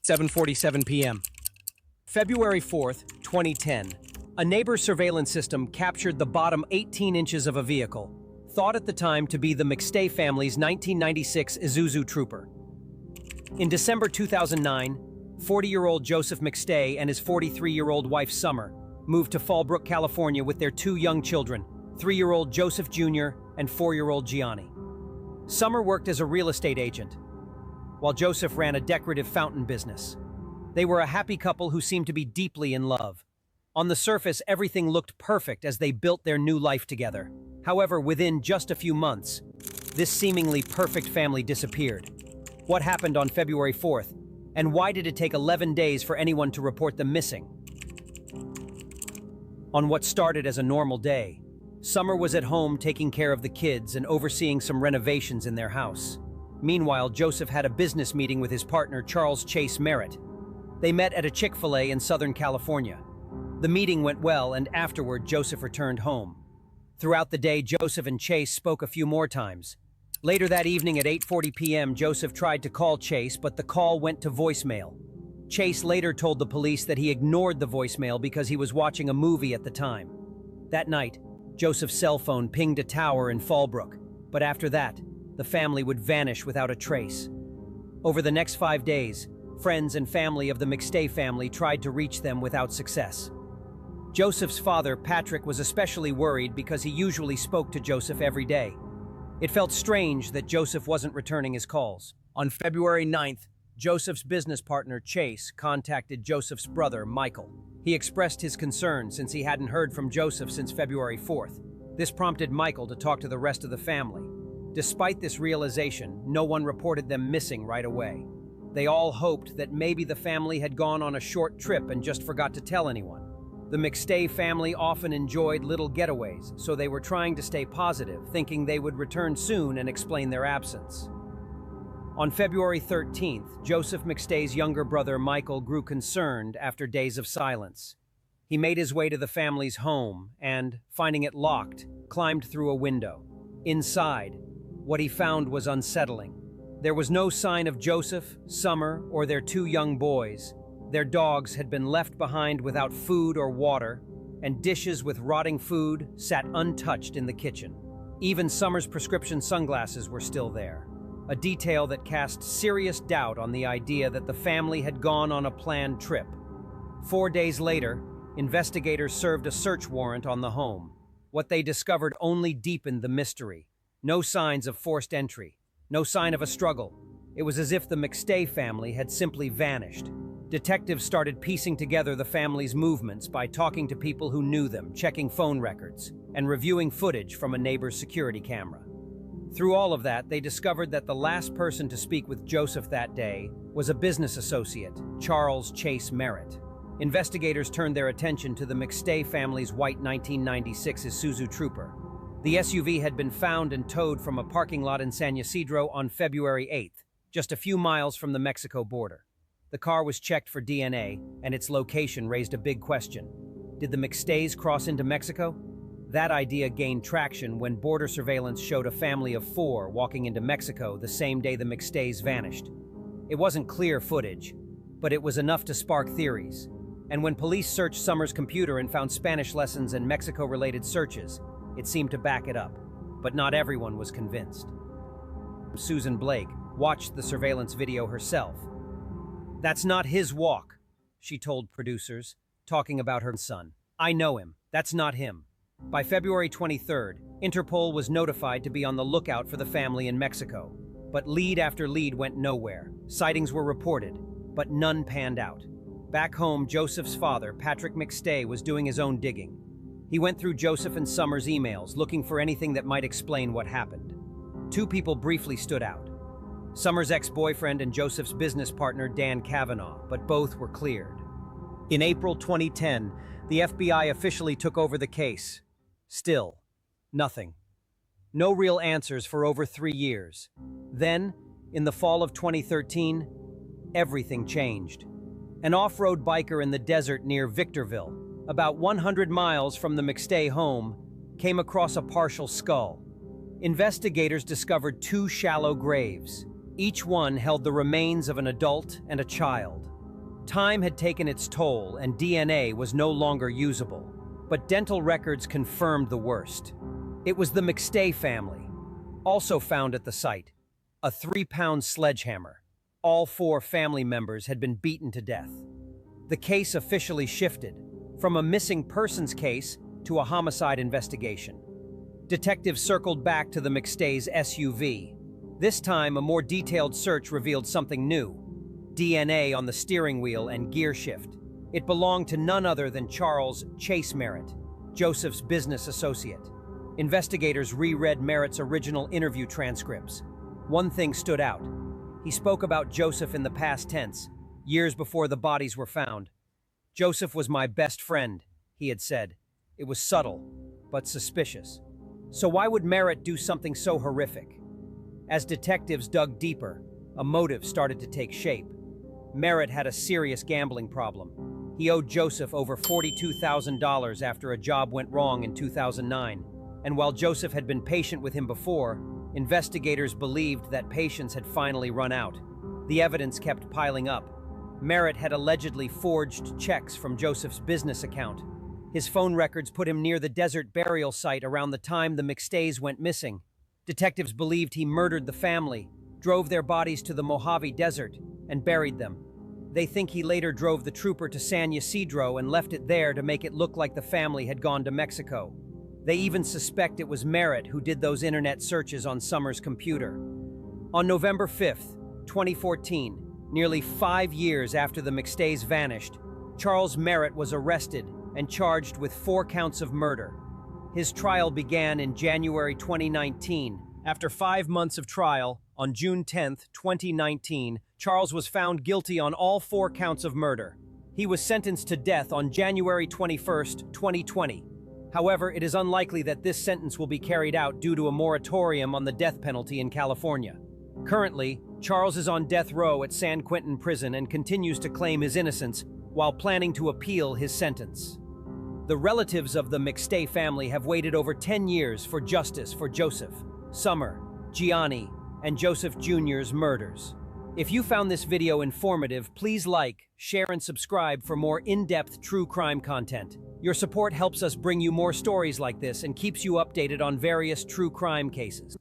7:47 p.m. February 4th, 2010. A neighbor's surveillance system captured the bottom 18 inches of a vehicle, thought at the time to be the Mcstay family's 1996 Isuzu Trooper. In December 2009, 40-year-old Joseph Mcstay and his 43-year-old wife Summer moved to Fallbrook, California with their two young children, 3-year-old Joseph Jr. and 4-year-old Gianni. Summer worked as a real estate agent, while Joseph ran a decorative fountain business. They were a happy couple who seemed to be deeply in love. On the surface, everything looked perfect as they built their new life together. However, within just a few months, this seemingly perfect family disappeared. What happened on February 4th, and why did it take 11 days for anyone to report them missing? On what started as a normal day, Summer was at home taking care of the kids and overseeing some renovations in their house. Meanwhile, Joseph had a business meeting with his partner, Charles Chase Merritt. They met at a Chick-fil-A in Southern California. The meeting went well, and afterward, Joseph returned home. Throughout the day, Joseph and Chase spoke a few more times. Later that evening at 8:40 p.m., Joseph tried to call Chase, but the call went to voicemail. Chase later told the police that he ignored the voicemail because he was watching a movie at the time. That night, Joseph's cell phone pinged a tower in Fallbrook, but after that, the family would vanish without a trace. Over the next 5 days, friends and family of the Mcstay family tried to reach them without success. Joseph's father, Patrick, was especially worried because he usually spoke to Joseph every day. It felt strange that Joseph wasn't returning his calls. On February 9th, Joseph's business partner, Chase, contacted Joseph's brother, Michael. He expressed his concern since he hadn't heard from Joseph since February 4th. This prompted Michael to talk to the rest of the family. Despite this realization, no one reported them missing right away. They all hoped that maybe the family had gone on a short trip and just forgot to tell anyone. The Mcstay family often enjoyed little getaways, so they were trying to stay positive, thinking they would return soon and explain their absence. On February 13th, Joseph Mcstay's younger brother Michael grew concerned after days of silence. He made his way to the family's home and, finding it locked, climbed through a window. Inside, what he found was unsettling. There was no sign of Joseph, Summer, or their two young boys. Their dogs had been left behind without food or water, and dishes with rotting food sat untouched in the kitchen. Even Summer's prescription sunglasses were still there, a detail that cast serious doubt on the idea that the family had gone on a planned trip. 4 days later, investigators served a search warrant on the home. What they discovered only deepened the mystery. No signs of forced entry, no sign of a struggle. It was as if the Mcstay family had simply vanished. Detectives started piecing together the family's movements by talking to people who knew them, checking phone records, and reviewing footage from a neighbor's security camera. Through all of that, they discovered that the last person to speak with Joseph that day was a business associate, Charles Chase Merritt. Investigators turned their attention to the Mcstay family's white 1996 Isuzu Trooper. The SUV had been found and towed from a parking lot in San Ysidro on February 8th, just a few miles from the Mexico border. The car was checked for DNA, and its location raised a big question. Did the Mcstays cross into Mexico? That idea gained traction when border surveillance showed a family of 4 walking into Mexico the same day the Mcstays vanished. It wasn't clear footage, but it was enough to spark theories. And when police searched Summer's computer and found Spanish lessons and Mexico-related searches, it seemed to back it up. But not everyone was convinced. Susan Blake watched the surveillance video herself. "That's not his walk," she told producers, talking about her son. "I know him. That's not him." By February 23rd, Interpol was notified to be on the lookout for the family in Mexico. But lead after lead went nowhere. Sightings were reported, but none panned out. Back home, Joseph's father, Patrick Mcstay, was doing his own digging. He went through Joseph and Summer's emails, looking for anything that might explain what happened. 2 people briefly stood out: Summer's ex-boyfriend and Joseph's business partner, Dan Kavanaugh, but both were cleared. In April 2010, the FBI officially took over the case. Still, nothing. No real answers for over 3 years. Then, in the fall of 2013, everything changed. An off-road biker in the desert near Victorville, about 100 miles from the Mcstay home, came across a partial skull. Investigators discovered 2 shallow graves. Each one held the remains of an adult and a child. Time had taken its toll and DNA was no longer usable, but dental records confirmed the worst. It was the Mcstay family, also found at the site, a 3-pound sledgehammer. All 4 family members had been beaten to death. The case officially shifted from a missing persons case to a homicide investigation. Detectives circled back to the Mcstay's SUV. This time, a more detailed search revealed something new: DNA on the steering wheel and gear shift. It belonged to none other than Charles Chase Merritt, Joseph's business associate. Investigators reread Merritt's original interview transcripts. One thing stood out. He spoke about Joseph in the past tense, years before the bodies were found. "Joseph was my best friend," he had said. It was subtle, but suspicious. So why would Merritt do something so horrific? As detectives dug deeper, a motive started to take shape. Merritt had a serious gambling problem. He owed Joseph over $42,000 after a job went wrong in 2009. And while Joseph had been patient with him before, investigators believed that patience had finally run out. The evidence kept piling up. Merritt had allegedly forged checks from Joseph's business account. His phone records put him near the desert burial site around the time the Mcstays went missing. Detectives believed he murdered the family, drove their bodies to the Mojave Desert, and buried them. They think he later drove the trooper to San Ysidro and left it there to make it look like the family had gone to Mexico. They even suspect it was Merritt who did those internet searches on Summer's computer. On November 5th, 2014, nearly 5 years after the Mcstays vanished, Charles Merritt was arrested and charged with 4 counts of murder. His trial began in January 2019. After 5 months of trial, on June 10th, 2019, Charles was found guilty on all 4 counts of murder. He was sentenced to death on January 21st, 2020. However, it is unlikely that this sentence will be carried out due to a moratorium on the death penalty in California. Currently, Charles is on death row at San Quentin Prison and continues to claim his innocence while planning to appeal his sentence. The relatives of the Mcstay family have waited over 10 years for justice for Joseph, Summer, Gianni, and Joseph Jr.'s murders. If you found this video informative, please like, share, and subscribe for more in-depth true crime content. Your support helps us bring you more stories like this and keeps you updated on various true crime cases.